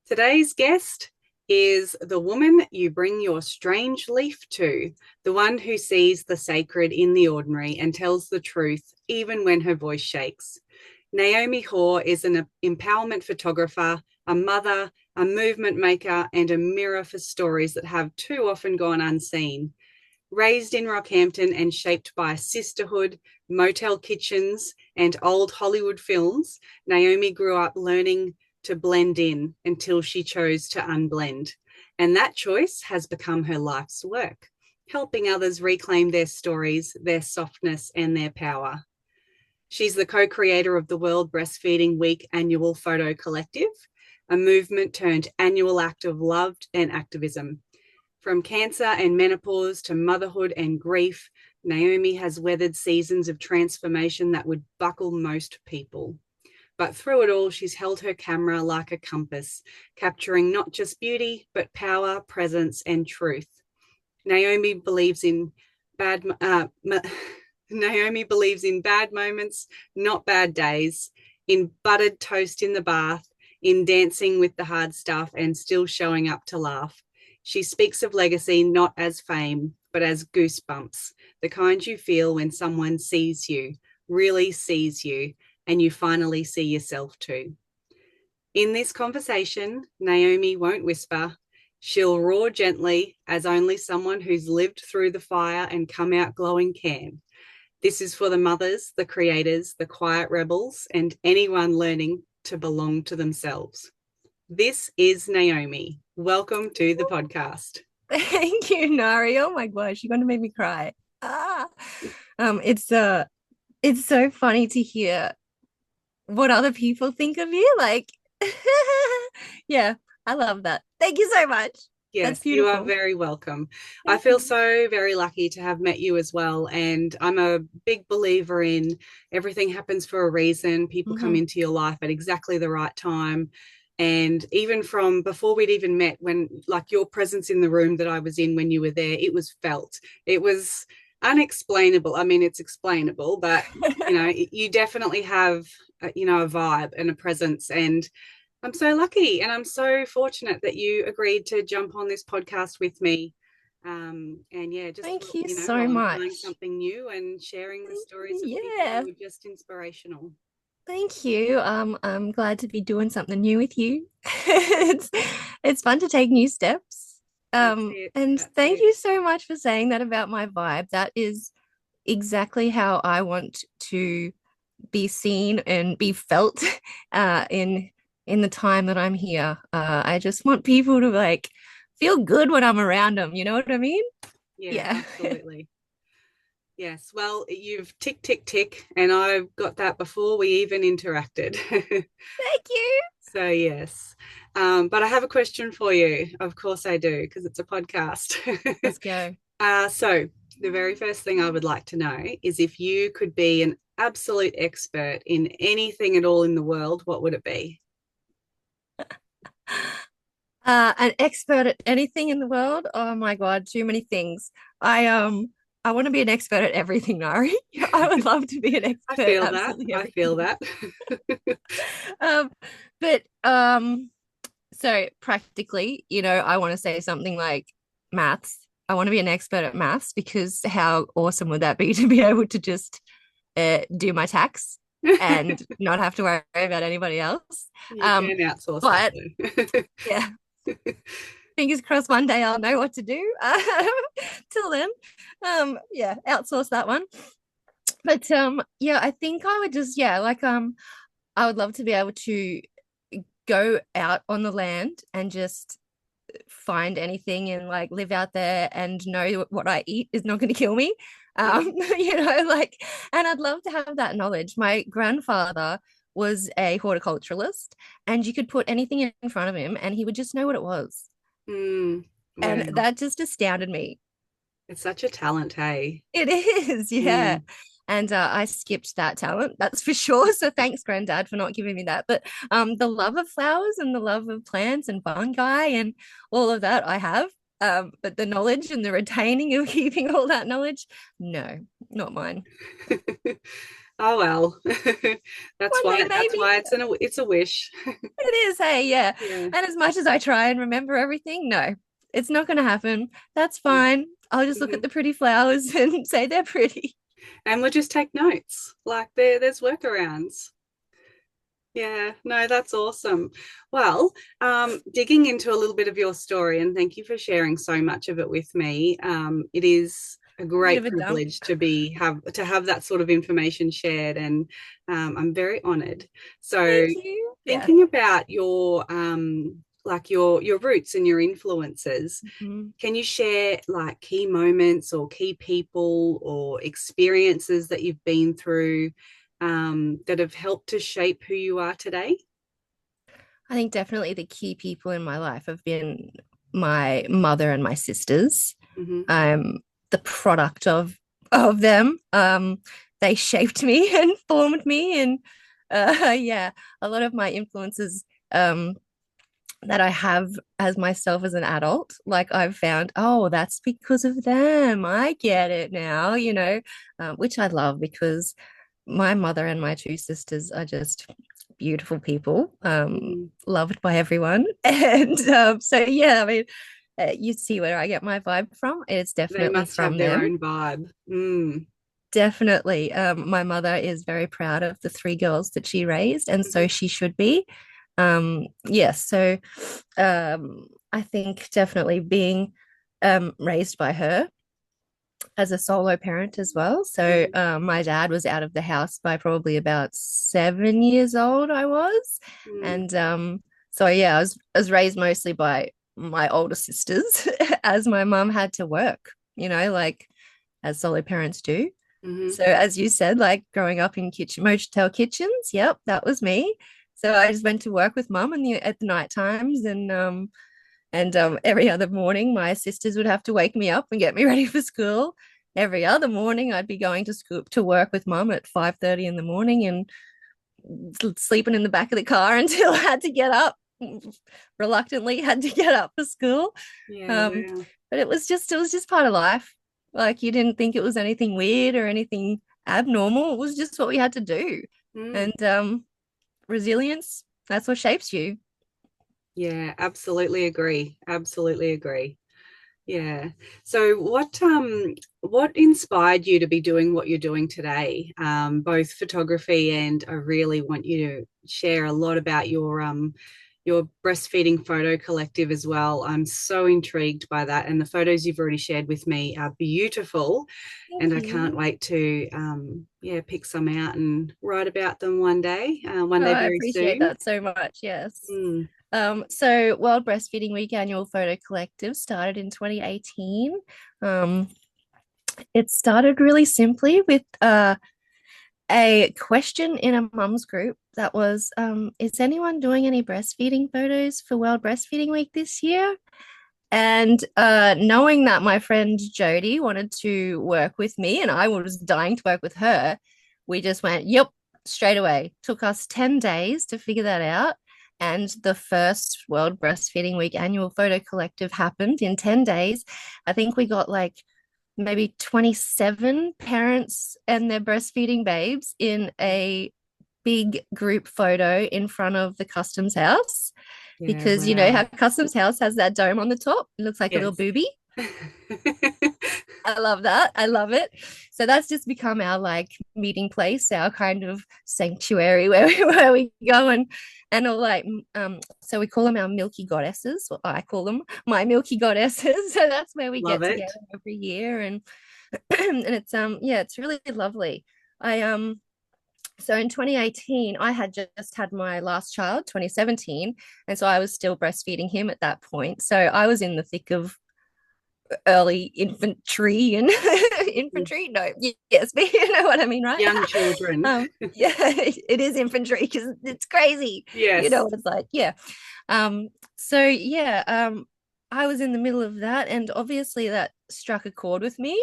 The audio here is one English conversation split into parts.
Today's guest is the woman you bring your strange leaf to, the one who sees the sacred in the ordinary and tells the truth even when her voice shakes. Naomi Hoare is an empowerment photographer, a mother, a movement maker, and a mirror for stories that have too often gone unseen. Raised in Rockhampton and shaped by sisterhood, motel kitchens, and old Hollywood films, Naomi grew up learning to blend in until she chose to unblend. And that choice has become her life's work, helping others reclaim their stories, their softness, and their power. She's the co-creator of the World Breastfeeding Week annual photo collective, a movement turned annual act of love and activism. From cancer and menopause to motherhood and grief, Naomi has weathered seasons of transformation that would buckle most people. But through it all, she's held her camera like a compass, capturing not just beauty, but power, presence, and truth. Naomi believes in bad Naomi believes in bad moments, not bad days, in buttered toast in the bath, in dancing with the hard stuff and still showing up to laugh. She speaks of legacy not as fame, but as goosebumps, the kind you feel when someone sees you, really sees you, and you finally see yourself too. In this conversation, Naomi won't whisper. She'll roar gently, as only someone who's lived through the fire and come out glowing can. This is for the mothers, the creators, the quiet rebels, and anyone learning to belong to themselves. This is Naomi. Welcome to the podcast. Thank you, Nari. Oh my gosh, you're gonna make me cry. Ah, it's so funny to hear what other people think of you. Yeah, I love that. Thank you so much. That's Yes, you are beautiful. very welcome. I Thank feel you. so very lucky to have met you as well. And I'm a big believer in everything happens for a reason. People come Hmm. into your life at exactly the right time. And even from before we'd even met, when like your presence in the room that I was in when you were there, it was felt. It was unexplainable. I mean, it's explainable, but you definitely have, a vibe and a presence. And I'm so lucky and I'm so fortunate that you agreed to jump on this podcast with me. And yeah, just Thank you while so I'm trying much. something new and sharing the Thank stories you. of people Yeah, who are just inspirational. thank you. I'm glad to be doing something new with you. It's fun to take new steps. That's it. And That's thank it. you so much for saying that about my vibe. That is exactly how I want to be seen and be felt in the time that I'm here. I just want people to like feel good when I'm around them. You know what I mean? Yeah, Yeah. absolutely. Yes. Well, you've tick, tick, tick, and I've got that before we even interacted. Thank you. So, yes. But I have a question for you. Of course, I do, because it's a podcast. Let's go. So, the very first thing I would like to know is if you could be an absolute expert in anything at all in the world, what would it be? An expert at anything in the world. Oh my God, too many things. I want to be an expert at everything, Nari. I would love to be an I expert at feel that. absolutely I feel everything. that. Um, but so practically, I want to say something like maths. I want to be an expert at maths because how awesome would that be to be able to just do my tax and not have to worry about anybody else? You Um, can outsource that but though. yeah, fingers crossed one day I'll know what to do. Till then, yeah, outsource that one. But yeah, I think I would just I would love to be able to go out on the land and just find anything and like live out there and know what I eat is not going to kill me. Yeah. And I'd love to have that knowledge. My grandfather was a horticulturalist, and you could put anything in front of him and he would just know what it was. Mm, And wow. that just astounded me. It's such a talent, hey? It is, yeah. Mm. And I skipped that talent, that's for sure. So thanks, Granddad, for not giving me that. But the love of flowers and the love of plants and fungi and all of that I have. But the knowledge and the retaining of keeping all that knowledge, no, not mine. Oh well. That's One why day that's maybe. why it's a wish. It is, hey, yeah. Yeah. And as much as I try and remember everything, no, it's not going to happen. That's fine. I'll just look at Mhm. the pretty flowers and say they're pretty. And we'll just take notes. Like there's workarounds. Yeah, no, that's awesome. Well, digging into a little bit of your story, and thank you for sharing so much of it with me. It is a Bit great of a dump. privilege to have that sort of information shared, and I'm very honoured. So, Thank you. Yeah. thinking about your like your roots and your influences, Mhm. can you share like key moments or key people or experiences that you've been through that have helped to shape who you are today? I think definitely the key people in my life have been my mother and my sisters. Hmm. I'm the product of them. They shaped me and formed me, and yeah, a lot of my influences that I have as myself as an adult, like I've found, oh, that's because of them. I get it now, which I love because my mother and my two sisters are just beautiful people, Mm. loved by everyone. And so, yeah, I mean, you see where I get my vibe from. It's They definitely must have from their them. own vibe. Mm. Definitely. My mother is very proud of the three girls that she raised, and so Hmm. she should be. Yes, so I think definitely being raised by her as a solo parent as well. So Hmm. my dad was out of the house by probably about 7 years old, I was. Mm. And so yeah, I was raised mostly by my older sisters as my mum had to work, like as solo parents do. Hmm. So as you said, like growing up in motel kitchens, yep, that was me. So I just went to work with mum at the night times, and every other morning my sisters would have to wake me up and get me ready for school. Every other morning I'd be going to school to work with mum at 5:30 in the morning and sleeping in the back of the car until I had to get up. Reluctantly had to get up for school. Yeah, Um, wow. but it was just part of life. Like you didn't think it was anything weird or anything abnormal. It was just what we had to do. Mm. And resilience, that's what shapes you. Yeah, absolutely agree. Absolutely agree. Yeah. So what inspired you to be doing what you're doing today? Both photography and I really want you to share a lot about your breastfeeding photo collective as well. I'm so intrigued by that, and the photos you've already shared with me are beautiful, Thank and I can't you. wait to yeah, pick some out and write about them one Oh, day I very appreciate soon. that so much. Yes. Mm. So World Breastfeeding Week Annual Photo Collective started in 2018. Um, it started really simply with a question in a mum's group that was, is anyone doing any breastfeeding photos for World Breastfeeding Week this year? And knowing that my friend Jody wanted to work with me and I was dying to work with her, we just went, yep, straight away. Took us 10 days to figure that out. And the first World Breastfeeding Week annual photo collective happened in 10 days. I think we got like maybe 27 parents and their breastfeeding babes in a big group photo in front of the customs house Yeah, because you know wow. how customs house has that dome on the top, it looks like a little Yes. booby. I love that. I love it. So that's just become our like meeting place, our kind of sanctuary where we go and all like so we call them our milky goddesses. Well, I call them my milky goddesses. So that's where we Love get it. together every year and and it's yeah, it's really lovely. I So in 2018, I had just had my last child, 2017, and so I was still breastfeeding him at that point. So I was in the thick of early infantry and infantry. No, yes, but you know what I mean, right? Young children. Yeah, it is infantry because it's crazy. You know Yes. what it's like, yeah. So yeah, I was in the middle of that, and obviously that struck a chord with me.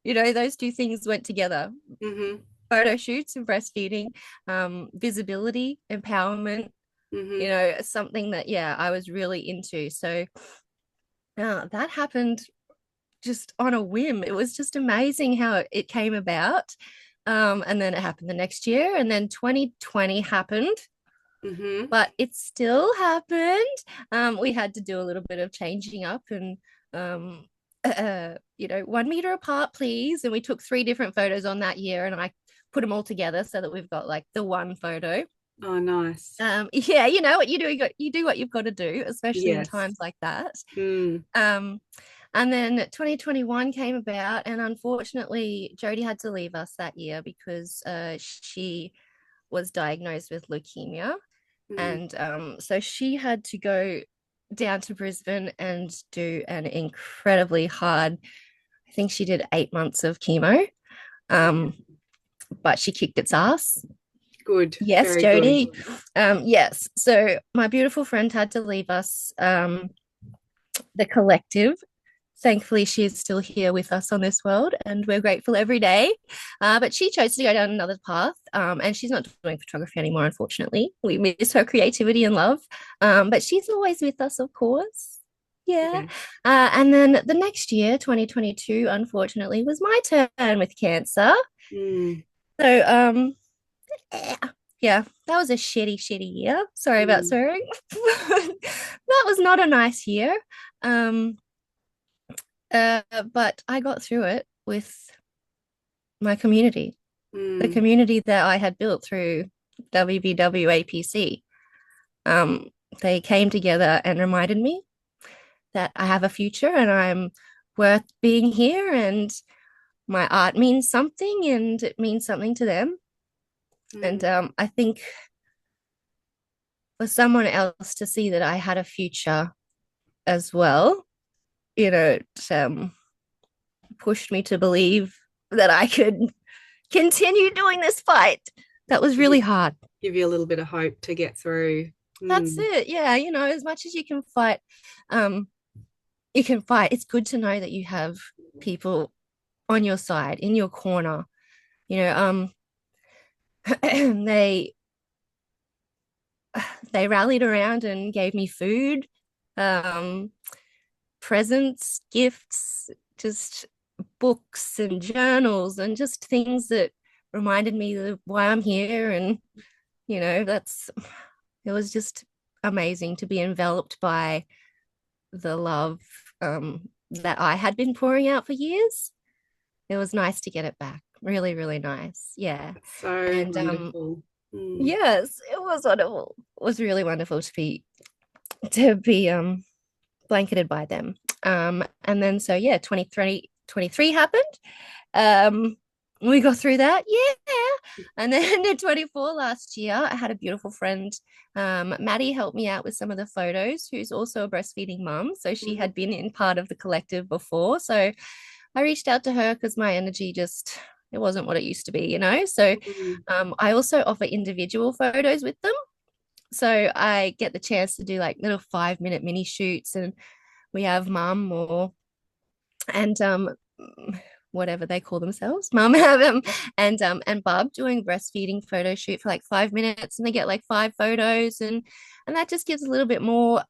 Those two things went together: Hmm. photo shoots and breastfeeding, visibility, empowerment, Hmm. something that, yeah, I was really into. So that happened just on a whim. It was just amazing how it came about. And then it happened the next year, and then 2020 happened, Mm-hmm. but it still happened. We had to do a little bit of changing up and, um, 1 meter apart, please. And we took 3 different photos on that year, and I put them all together so that we've got like the one photo. Oh, nice. Yeah, you know what you do, you do what you've got to do, especially in Yes. times like that. Mm. Um, and then 2021 came about, and unfortunately, Jodie had to leave us that year because she was diagnosed with leukemia. Mm. And so she had to go down to Brisbane and do an incredibly hard, I think she did 8 months of chemo. Okay. Um, but she kicked its ass. Good. Yes, Very good. Jodie. Yes. So my beautiful friend had to leave us, the collective. Thankfully, she's still here with us on this world, and we're grateful every day. But she chose to go down another path, and she's not doing photography anymore, unfortunately. We miss her creativity and love, but she's always with us, of course. Yeah. Yeah. And then the next year, 2022, unfortunately, was my turn with cancer. Mm. So, eh, yeah, that was a shitty year. Sorry about Mm. swearing. That was not a nice year. Um, but I got through it with my community, the Mm. community that I had built through WBWAPC. Um, they came together and reminded me that I have a future and I'm worth being here, and my art means something and it means something to them. And Mm. I think for someone else to see that I had a future as well, it pushed me to believe that I could continue doing this fight. That was Give you, really hard. give you a little bit of hope to get through. That's Mm. it. Yeah, as much as um, you can fight. It's good to know that you have people on your side, in your corner. You know, they they rallied around and gave me food, um, presents, gifts, just books and journals, and just things that reminded me of why I'm here. And that's it was just amazing to be enveloped by the love, that I had been pouring out for years. It was nice to get it back. Really, really nice. Yeah. That's so And wonderful. Mm. yes, it was wonderful. It was really wonderful to be blanketed by them. And then so yeah, 23 happened. Um, we got through that, yeah. And then in 24 last year, I had a beautiful friend. Maddie helped me out with some of the photos, who's also a breastfeeding mum. So she Mhm. had been in part of the collective before. So I reached out to her because my energy just it wasn't what it used to be. So Mm. I also offer individual photos with them. So I get the chance to do like little 5-minute mini shoots, and we have mum or and whatever they call themselves, mum have them, and Bub doing breastfeeding photo shoot for like 5 minutes, and they get like 5 photos, and that just gives a little bit more.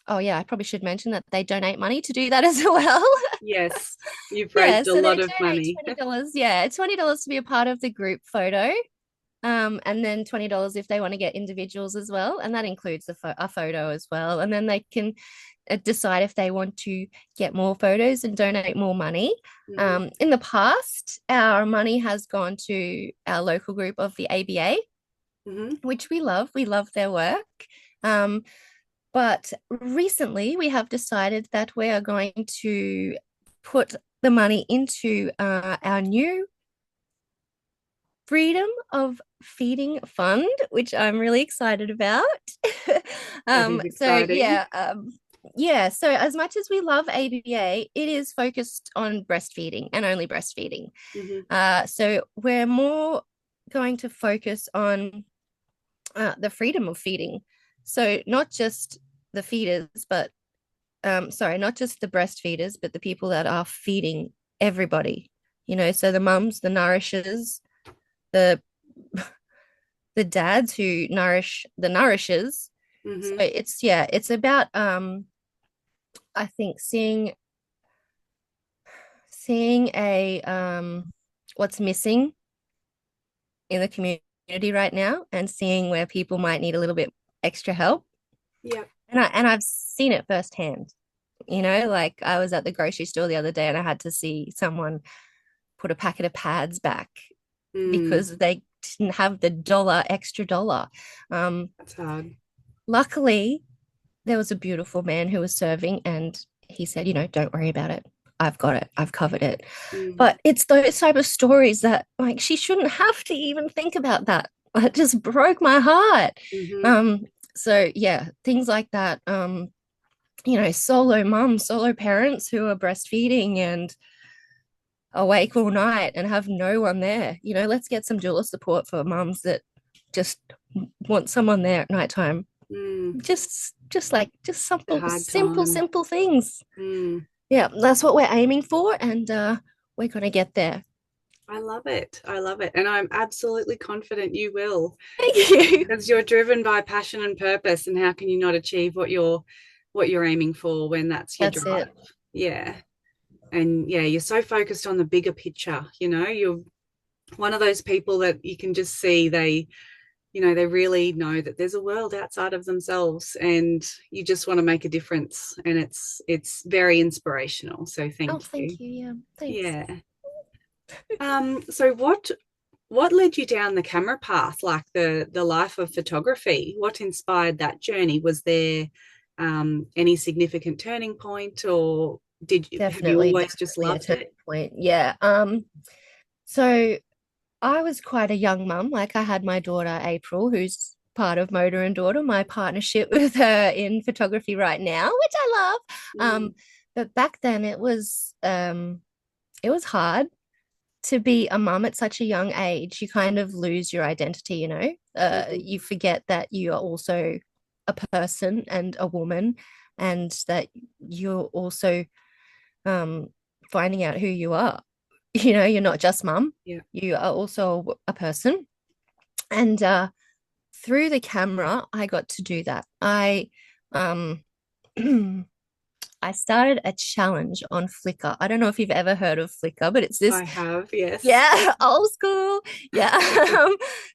Oh yeah, I probably should mention that they donate money to do that as well. Yes, you've Yeah, raised a so they lot of donate money. $20. Yeah, $20 to be a part of the group photo. And then $20 if they want to get individuals as well, and that includes a photo as well. And then they can decide if they want to get more photos and donate more money. Mhm. In the past, our money has gone to our local group of the ABA, Mhm. which we love. We love their work. Um, but recently, we have decided that we are going to put the money into our new Freedom of Feeding Fund, which I'm really excited about. That is So exciting. yeah. So as much as we love ABA, it is focused on breastfeeding and only breastfeeding. Mhm. So we're more going to focus on the freedom of feeding. So not just the feeders, but sorry, not just the breastfeeders, but the people that are feeding everybody. So the mums, the nourishers, the the dads who nourish the nourishers. So Mhm. it's about I think seeing a what's missing in the community right now and seeing where people might need a little bit extra help. Yeah. And I've seen it firsthand. Like I was at the grocery store the other day and I had to see someone put a packet of pads back Mm, because they didn't have the extra dollar. that's hard. Luckily, there was a beautiful man who was serving and he said, don't worry about it. I've got it. I've covered it. Mm, But it's those type of stories that like she shouldn't have to even think about that. It just broke my heart. mm-hmm. So yeah, things like that. Solo mums, solo parents who are breastfeeding and awake all night and have no one there. Let's get some doula support for mums that just want someone there at nighttime. Mm, Just a simple, hard simple, time. simple things. Mm. Yeah, that's what we're aiming for, and we're gonna get there. I love it. I love it. And I'm absolutely confident you will, Thank you. because you're driven by passion and purpose. And how can you not achieve what you're aiming for when that's your That's drive? it. Yeah. And yeah, you're so focused on the bigger picture, you're one of those people that you can just see they really know that there's a world outside of themselves and you just want to make a difference. And it's very inspirational. So Oh, thank you. thank you. Yeah, thanks. Yeah. So what led you down the camera path, like the life of photography? What inspired that journey? Was there any significant turning point, or have you Definitely, always just definitely a loved turning it? point. Yeah. So I was quite a young mum. Like I had my daughter April, who's part of Motor and Daughter, my partnership with her in photography right now, which I love. Mm, But back then it was hard to be a mum at such a young age. You kind of lose your identity, mm, you forget that you are also a person and a woman, and that you're also um, finding out who you are. You're not just mum, yeah. you are also a person. And through the camera, I got to do that. Um, I started a challenge on Flickr. I don't know if you've ever heard of Flickr, but it's this, I have, yes. yeah, old school. Yeah.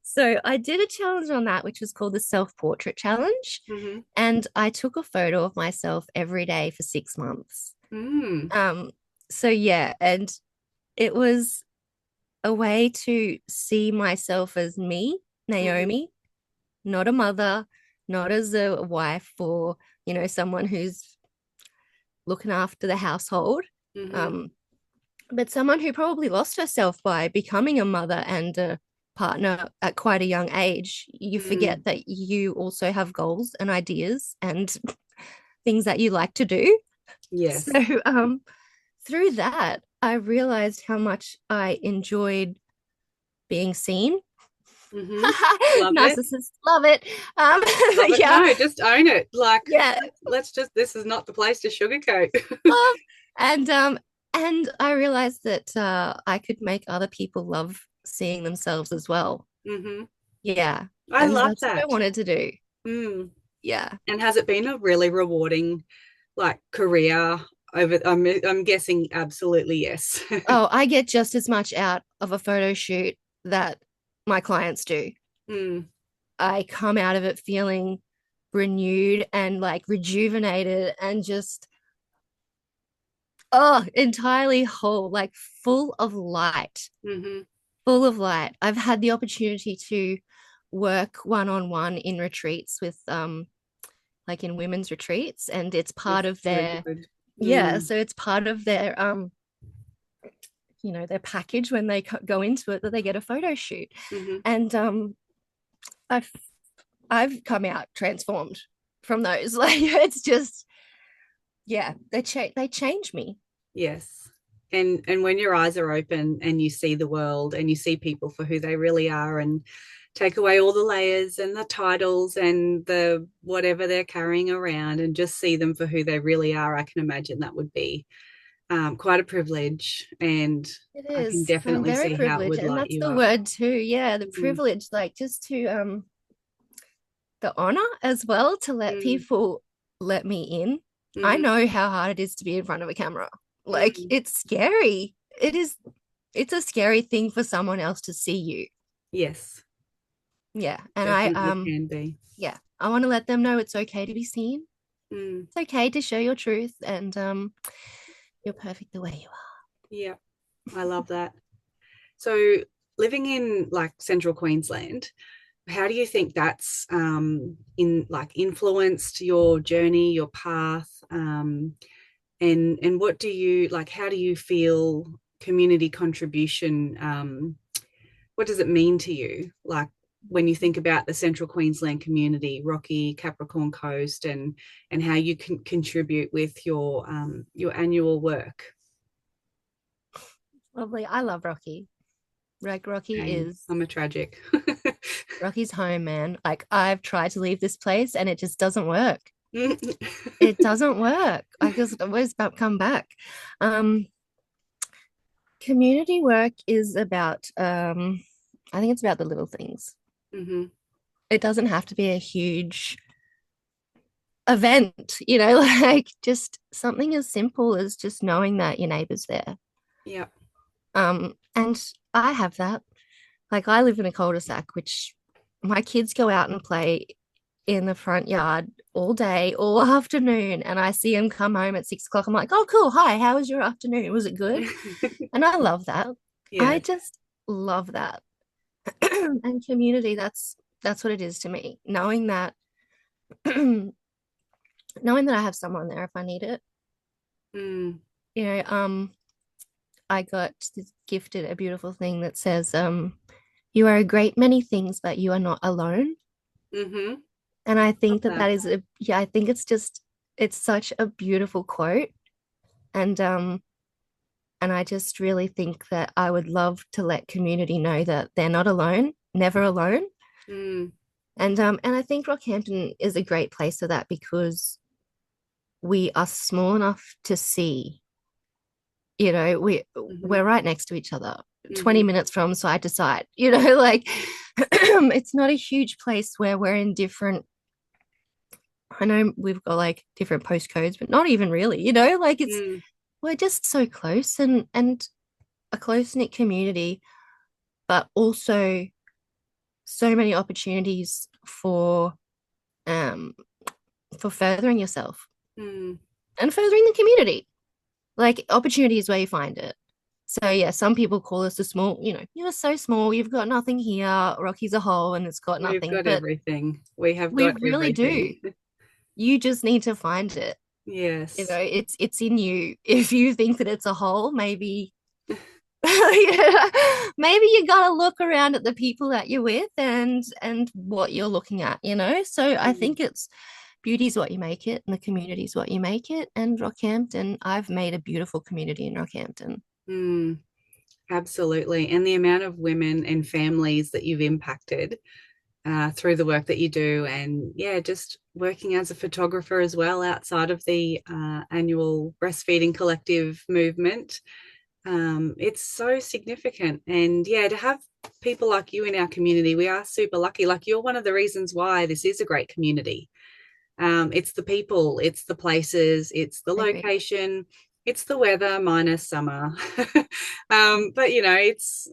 So I did a challenge on that, which was called the self-portrait challenge. Hmm. And I took a photo of myself every day for 6 months. Mm, Um, so yeah, and it was a way to see myself as me, hmm. Naomi, not a mother, not as a wife or, someone who's looking after the household. Hmm. Um, but someone who probably lost herself by becoming a mother and a partner at quite a young age. You Mm, forget that you also have goals and ideas and things that you like to do. So yes. through that, I realized how much I enjoyed being seen. Hmm. Love it. Narcissists love it. Love it. Yeah, No, just own it. Like, yeah, let's just, this is not the place to sugarcoat. love. And I realized that I could make other people love seeing themselves as well. Hmm. Yeah, I and love that's what I that. wanted to do. Mm. Yeah. And has it been a really rewarding, like, career over? I'm guessing absolutely yes. Oh, I get just as much out of a photo shoot that my clients do. Mm, I come out of it feeling renewed and like rejuvenated and just entirely whole, like full of light, hmm. full of light. I've had the opportunity to work one on one in retreats with like in women's retreats, and it's part That's of so their, good. yeah, Mm, so it's part of their their package when they go into it, that they get a photo shoot. hmm. And I've I've come out transformed from those. Like it's just, yeah, they change me. Yes. And when your eyes are open and you see the world and you see people for who they really are, and take away all the layers and the titles and the whatever they're carrying around, and just see them for who they really are, I can imagine that would be quite a privilege. And It I can is. I'm definitely very see how it privileged, would and light that's you the up. word too. Yeah, the Mm, privilege, like just to the honor as well to let mm, people let me in. I mm, know how hard it is to be in front of a camera. Like mm. it's scary. It's a scary thing for someone else to see you. Yes, Yeah. And I definitely can be. yeah, I want to let them know it's okay to be seen. Mm, It's okay to show your truth, and you're perfect the way you yeah, I love that. So, living in like central Queensland, how do you think that's in like influenced your journey, your path, and what do you like? How do you feel community contribution? What does it mean to you? Like when you think about the central Queensland community, Rocky, Capricorn Coast, and how you can contribute with your annual work. are. Lovely. I love Rocky. Like Rocky Same. is I'm a tragic. Rocky's home, man. Like I've tried to leave this place and it just doesn't work. It doesn't work. I just always come back. Um, Community work is about I think it's about the little things. Mm-hmm. It doesn't have to be a huge event, you know, like just something as simple as just knowing that your neighbor's there. Yeah. And I have that. Like I live in a cul-de-sac, which my kids go out and play in the front yard all day, all afternoon, and I see them come home at 6 o'clock. I'm like, oh, cool. Hi, how was your afternoon? Was it good? And I love that. I Yeah. just love that. And community, that's what it is to me. Knowing that knowing that I have someone there if I need it. Mm. You know, I got gifted a beautiful thing that says, you are a great many things, but you are not alone. Mm-hmm. And I Love think that that. that is a, yeah, I think it's such a beautiful quote. And I just really think that I would love to let community know that they're not alone, never alone. Mm. And I think Rockhampton is a great place for that because we are small enough to see, you know, Mm-hmm. we're right next to each other, Mm-hmm. 20 minutes from side to side, you know, like it's not a huge place where we're in different. I know we've got like different postcodes, but not even really, you know, like it's Mm. we're just so close and a close-knit community, but also so many opportunities um for furthering yourself Mm. and furthering the community. Like opportunity is where you find it. So yeah, some people call us a small, you know, you're so small, you've got nothing here. Rocky's a hole and it's got We've nothing, got but everything. We have we got really do. everything. You just need to find it. You know, Yes. it's in you. If you think that it's a hole, maybe maybe you got to look around at the people that you're with and what you're looking at, you know. So I Mm. think it's beauty is what you make it and the community is what you make it. And Rockhampton, I've made a beautiful community in Rockhampton. Mm. Absolutely. And the amount of women and families that you've impacted through the work that you do. And yeah, just working as a photographer as well outside of the annual breastfeeding collective movement. It's so significant. And yeah, to have people like you in our community, we are super lucky. Like you're one of the reasons why this is a great community. It's the people, it's the places, it's the I agree. location, it's the weather minus summer. But you know, it's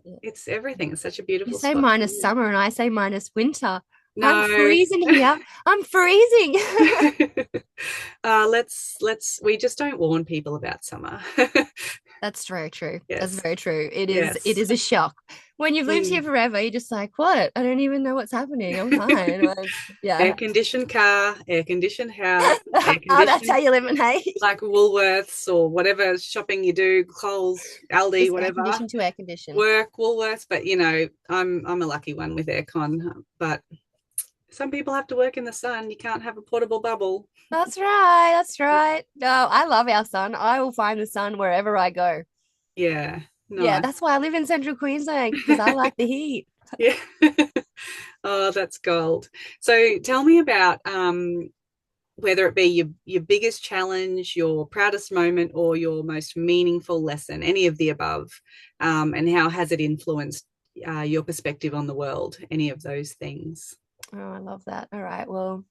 everything. It's such a You beautiful say spot. minus summer and I say minus winter. I'm No. freezing here. I'm freezing. Let's we just don't warn people about summer. That's very true. That's Yes. very true. It Yes. is a shock. When you've lived here Mm. forever, you're just like, what? I don't even know what's happening. I'm fine. Like, Air yeah. conditioned car, air conditioned house, Oh, air that's how conditioned you live in hay. like Woolworths or whatever shopping you do, Coles, Aldi, Just air whatever. conditioned to air conditioned. Work, Woolworths, but you know, I'm a lucky one with aircon. But some people have to work in the sun. You can't have a portable bubble. That's right. That's right. No, I love our sun. I will find the sun wherever I go. Yeah, Yeah, nice. that's why I live in central Queensland because I like the heat. Yeah. Oh, that's gold. So tell me about whether it be your biggest challenge, your proudest moment, or your most meaningful lesson, any of the above, and how has it influenced your perspective on the world? Any of those things? Oh, I love that. All right. Well,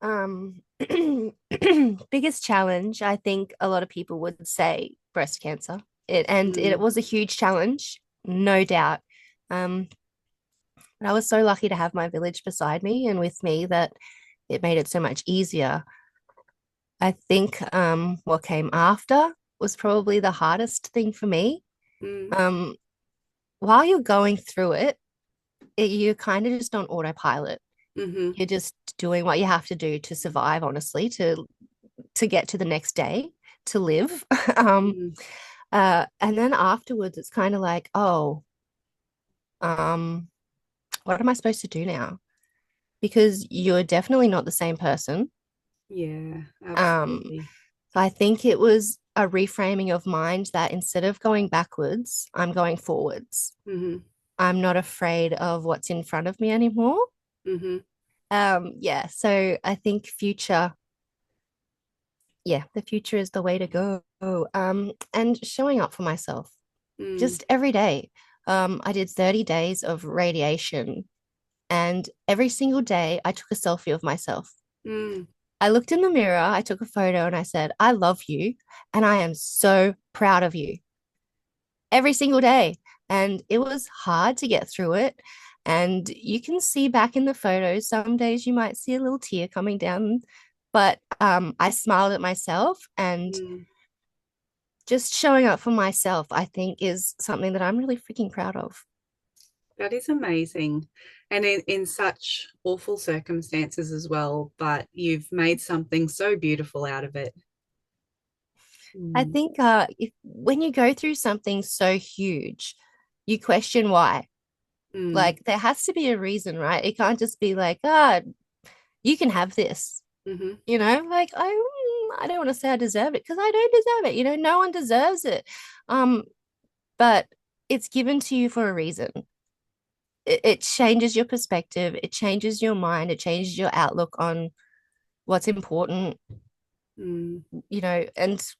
um, biggest challenge, I think a lot of people would say breast cancer. It Mm, was a huge challenge, no doubt. Um, And I was so lucky to have my village beside me and with me that it made it so much easier. I think what came after was probably the hardest thing for me. Mm, Um, while you're going through it, you're kind of just on autopilot. mm-hmm, You're just doing what you have to do to survive, honestly, to get to the next day, to live. um, mm, and then afterwards, it's kind of like, oh, um, what am I supposed to do now? Because you're definitely not the same person. yeah, Um, absolutely. so I think it was a reframing of mind that instead of going backwards, I'm going forwards. Mm-hmm, I'm not afraid of what's in front of me anymore. mm-hmm, Yeah, so I think the future is the way to go. And showing up for myself mm, just every day. I did 30 days of radiation, and every single day I took a selfie of myself. mm, I looked in the mirror, I took a photo, and I said, I love you, and I am so proud of you every single day. And it was hard to get through it. And you can see back in the photos, some days you might see a little tear coming down, but I smiled at myself, and mm. just showing up for myself, I think, is something that I'm really freaking proud of. That is amazing. And in such awful circumstances as well, but you've made something so beautiful out of it. I Mm, think if when you go through something so huge, you question why. mm, Like there has to be a reason, right? It can't just be like, ah, you can have this. mm-hmm, Like I don't want to say I deserve it because I don't deserve it. No one deserves it. Um, but it's given to you for a reason. It changes your perspective, it changes your mind, it changes your outlook on what's important, mm, and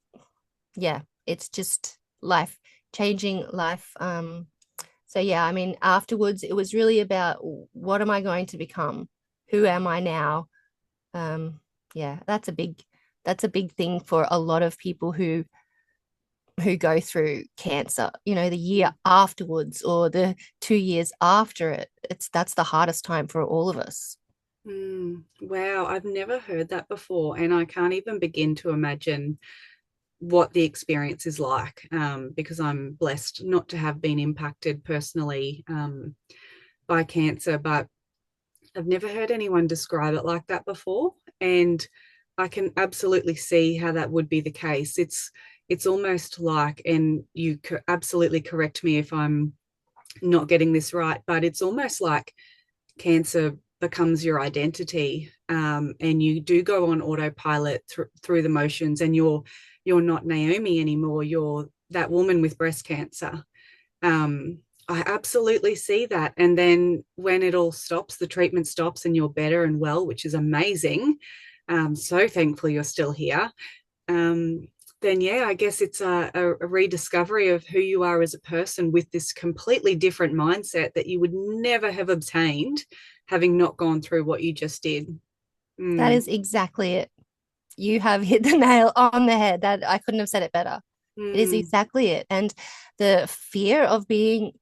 yeah, it's just life changing life. So yeah, I mean, afterwards it was really about what am I going to become? Who am I now? Um, yeah, that's a big thing for a lot of people who go through cancer, the year mm, afterwards or the 2 years after it. That's the hardest time for all of us. mm. Wow, I've never heard that before, and I can't even begin to imagine what the experience is like because I'm blessed not to have been impacted personally by cancer, but I've never heard anyone describe it like that before. And I can absolutely see how that would be the case. It's almost like, and you absolutely correct me if I'm not getting this right, but it's almost like cancer becomes your identity, and you do go on autopilot through the motions, and you're not Naomi anymore. You're that woman with breast cancer. um, I absolutely see that. And then when it all stops, the treatment stops, and you're better and well, which is amazing. So thankful you're still here. Um, then yeah, I guess it's a rediscovery of who you are as a person with this completely different mindset that you would never have obtained having not gone through what you just did. That Mm, is exactly it. You have hit the nail on the head. That I couldn't have said it better. It is mm, exactly it. And the fear of being,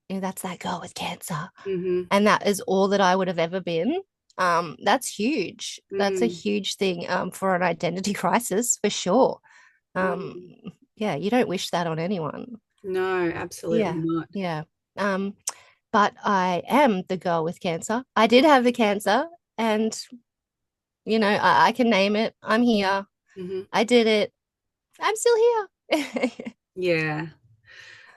that's that girl with cancer. mm-hmm, And that is all that I would have ever been. That's huge. That's a mm, huge thing for an identity crisis for sure. Um, mm. yeah, you don't wish that on anyone. No, absolutely Yeah, not. yeah. Um, but I am the girl with cancer. I did have the cancer, and I can name it. I'm here. Mm-hmm. I did it. I'm still here. Yeah.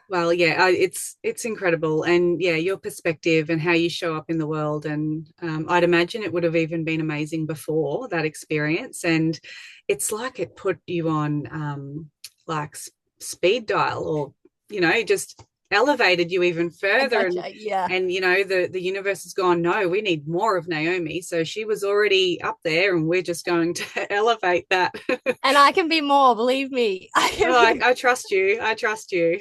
Well, yeah, it's incredible, and yeah, your perspective and how you show up in the world, and I'd imagine it would have even been amazing before that experience, and it's like it put you on like speed dial, or just elevated you even I further, and gotcha. Yeah. the universe has gone, no, we need more of Naomi, so she was already up there, and we're just going to elevate that. And I can be more, believe me. I can Oh, be I more. trust you. I trust you.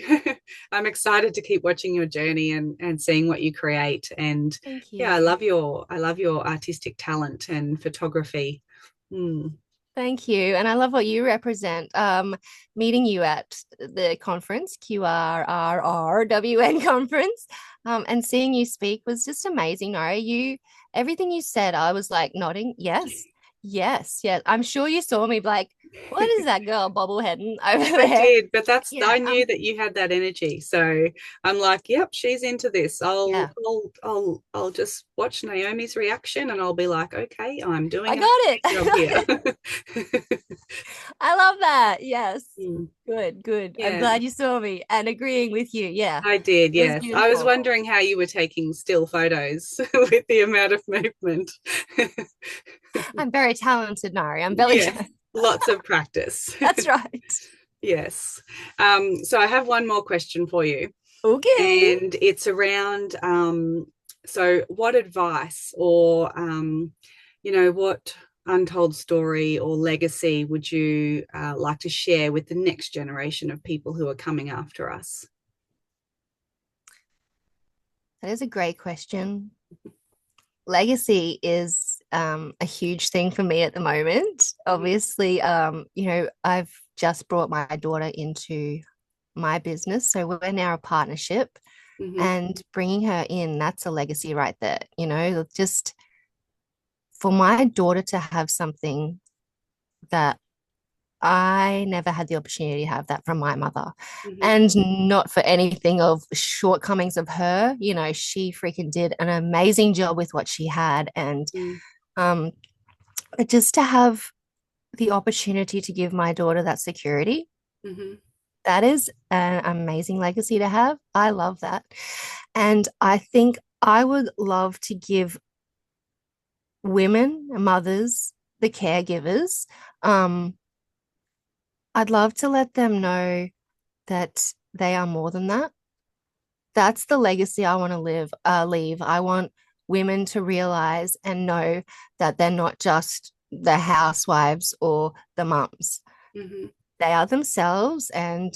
I'm excited to keep watching your journey and seeing what you create. And Thank yeah, you. I love your artistic talent and photography. Mm. Thank you. And I love what you represent. Meeting you at the conference, QRRRWN conference, and seeing you speak was just amazing, Nora. Everything you said, I was like nodding, yes, yes, yes. I'm sure you saw me like, what is that girl bobbleheading over I there? did, but I Yeah, knew that you had that energy. So I'm like, yep, she's into this. yeah, I'll just watch Naomi's reaction and I'll be like, okay, I'm I doing an got it. amazing job here. I love that. Yes. Mm, Good, good. I'm yeah, glad you saw me and agreeing with you. Yeah, I did. it was Yes. I was beautiful. wondering how you were taking still photos with the amount of movement. I'm very talented, Nari. I'm very Yes, lots of practice. That's right. Yes. So I have one more question for you, Okay. and it's around so what advice or what untold story or legacy would you like to share with the next generation of people who are coming after us? That is a great question. Legacy is a huge thing for me at the moment. Mm-hmm. Obviously, I've just brought my daughter into my business. So we're now a partnership Mm-hmm. and bringing her in, that's a legacy right there. Just for my daughter to have something that I never had the opportunity to have that from my mother. Mm-hmm. And not for anything of shortcomings of her. She freaking did an amazing job with what she had. And um, but just to have the opportunity to give my daughter that security, Mm-hmm. that is an amazing legacy to have. I love that. And I think I would love to give women, mothers, the caregivers, I'd love to let them know that they are more than that. That's the legacy I want to leave. I want women to realize and know that they're not just the housewives or the mums. Mm-hmm. They are themselves and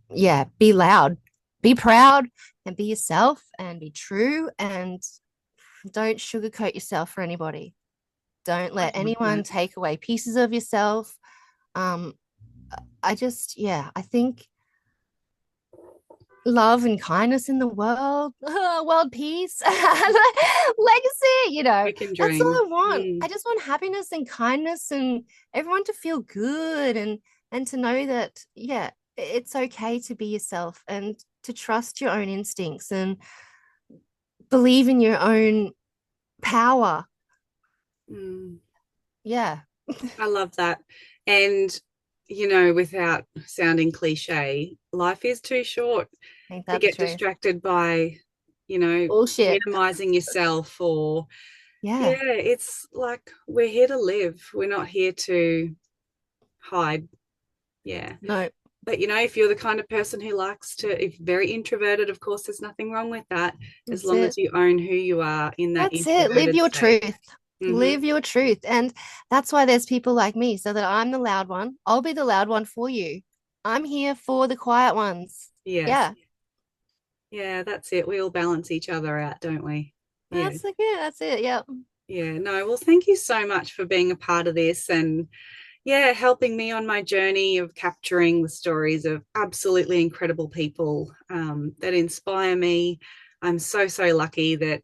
yeah, be loud, be proud and be yourself and be true and don't sugarcoat yourself for anybody. Don't I let love anyone that. take away pieces of yourself. Um, I think love and kindness in the world, world peace, legacy, We can that's all dream. I want. I Mm. just want happiness and kindness and everyone to feel good and to know that, yeah, it's okay to be yourself and to trust your own instincts and believe in your own power. Mm. Yeah, I love that. And, without sounding cliche, life is too short ain't to that the get truth? distracted by, Bullshit. minimizing yourself or, Yeah, yeah, it's like we're here to live. We're not here to hide. Yeah. no, But, if you're the kind of person who likes to, if very introverted, of course, there's nothing wrong with that as that's long as it. you own who you are in that That's it. Live introverted your state. truth. Mm-hmm. Live your truth. And that's why there's people like me, so that I'm the loud one. I'll be the loud one for you. I'm here for the quiet ones. Yes. Yeah. Yeah, that's it. We all balance each other out, don't we? Yeah. That's like it. That's it. Yeah. Yeah. No, well, thank you so much for being a part of this and, yeah, helping me on my journey of capturing the stories of absolutely incredible people that inspire me. I'm so, so lucky that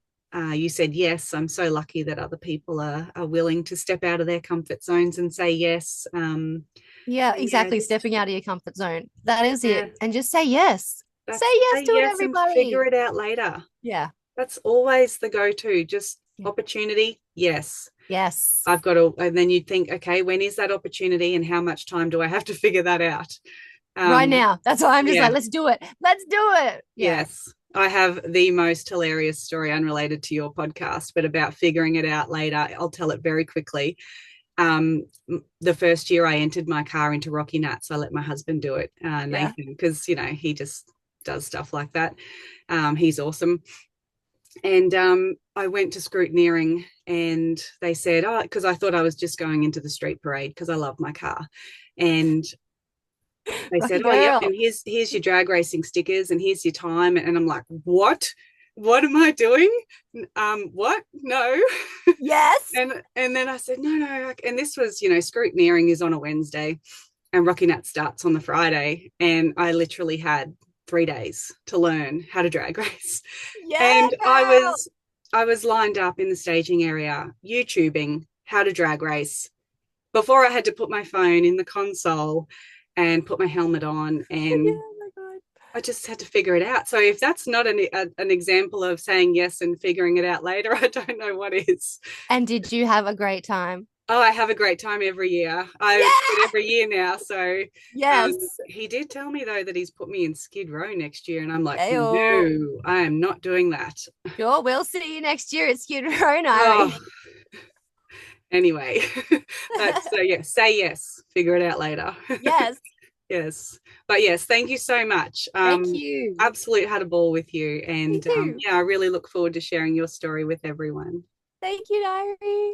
you said yes. I'm so lucky that other people are willing to step out of their comfort zones and say yes. Yeah, And yeah, exactly. just, Stepping out of your comfort zone. That is it. yeah, And just say yes. Say that's yes say to it, yes and figure everybody. it out later. Yeah. That's always the go-to. Just Yeah. opportunity, yes. Yes. I've got to, and then you'd think, okay, when is that opportunity and how much time do I have to figure that out? Right Um, now. That's why I'm just like, yeah, let's do it. Let's do it. Yeah. yes. I have the most hilarious story unrelated to your podcast, but about figuring it out later. I'll tell it very quickly. Um, the first year I entered my car into Rocky Nuts, I let my husband do it, Yeah. Nathan, because, he just does stuff like that. He's awesome. And I went to scrutineering and they said, oh, because I thought I was just going into the street parade because I love my car. And they Rocky said, oh, yep, and girl. here's your drag racing stickers and here's your time. And I'm like, what? What am I doing? What? No. Yes. And then I said, no, no. And this was, scrutineering is on a Wednesday and Rocky Nat starts on the Friday. And I literally had 3 days to learn how to drag race. Yeah, And girl. I was lined up in the staging area, YouTubing how to drag race before I had to put my phone in the console and put my helmet on. Yeah, And oh my God. I just had to figure it out. So if that's not an example of saying yes and figuring it out later, I don't know what is. And did you have a great time? Oh, I have a great time every year. I do it Yeah. every year now. So Yes. he did tell me though that he's put me in Skid Row next year, and I'm like, Ayo. no, I am not doing that. Sure, we'll see you next year at Skid Row, Oh, Nyree. anyway, that's so yeah, say yes, figure it out later. Yes. Yes, but yes, thank you so much. Thank you. Absolute had a ball with you, Me and too. yeah, I really look forward to sharing your story with everyone. Thank you, Nyree.